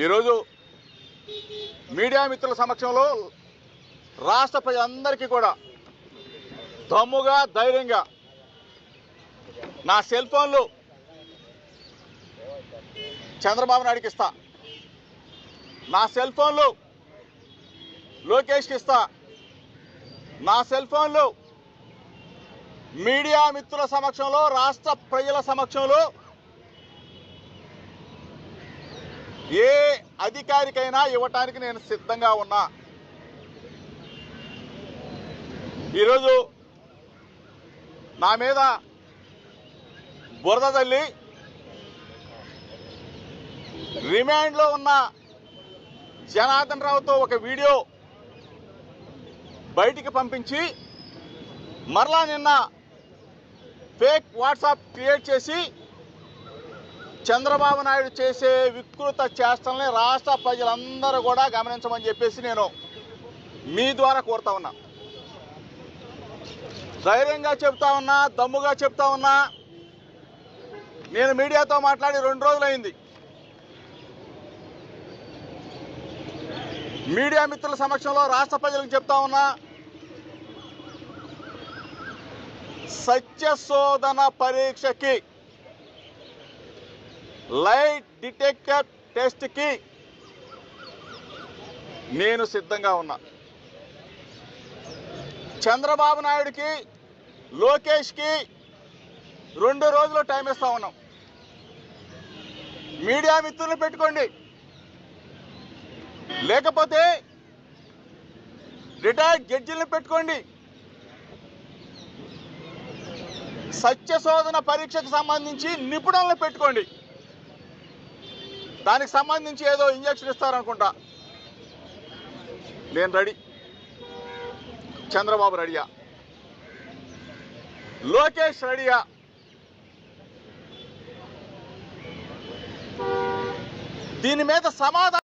ఈరోజు మీడియా మిత్రుల సమక్షంలో రాష్ట్ర ప్రజలందరికీ కూడా దమ్ముగా ధైర్యంగా నా సెల్ ఫోన్లు చంద్రబాబు నాయుడుకి ఇస్తా, నా సెల్ ఫోన్లు లోకేష్కి ఇస్తా, నా సెల్ ఫోన్లు మీడియా మిత్రుల సమక్షంలో రాష్ట్ర ప్రజల సమక్షంలో ఏ అధికారికైనా ఇవ్వటానికి నేను సిద్ధంగా ఉన్నా. ఈరోజు నా మీద బురద తల్లి రిమాండ్లో ఉన్న జనార్దన్ రావుతో ఒక వీడియో బయటికి పంపించి మరలా నిన్న ఫేక్ వాట్సాప్ క్రియేట్ చేసి చంద్రబాబు నాయుడు చేసే వికృత చేష్టల్ని రాష్ట్ర ప్రజలందరూ కూడా గమనించమని చెప్పేసి నేను మీ ద్వారా కోరుతా ఉన్నా. ధైర్యంగా చెప్తా ఉన్నా, దమ్ముగా చెప్తా ఉన్నా. నేను మీడియాతో మాట్లాడి 2 రోజులైంది. మీడియా మిత్రుల సమక్షంలో రాష్ట్ర ప్రజలకు చెప్తా ఉన్నా, సత్యశోధన పరీక్షకి లైట్ డిటెక్టర్ టెస్ట్కి నేను సిద్ధంగా ఉన్నా. చంద్రబాబు నాయుడుకి, లోకేష్కి 2 రోజులు టైం ఇస్తా ఉన్నాం. మీడియా మిత్రులు పెట్టుకోండి, లేకపోతే రిటైర్డ్ జడ్జిలను పెట్టుకోండి. సత్యశోధన పరీక్షకు సంబంధించి నిపుణులను పెట్టుకోండి. దానికి సంబంధించి ఏదో ఇంజక్షన్ ఇస్తారనుకుంటా. నేను రెడీ. చంద్రబాబు రెడీయా? లోకేష్ రెడీయా? దీని మీద సమాధానం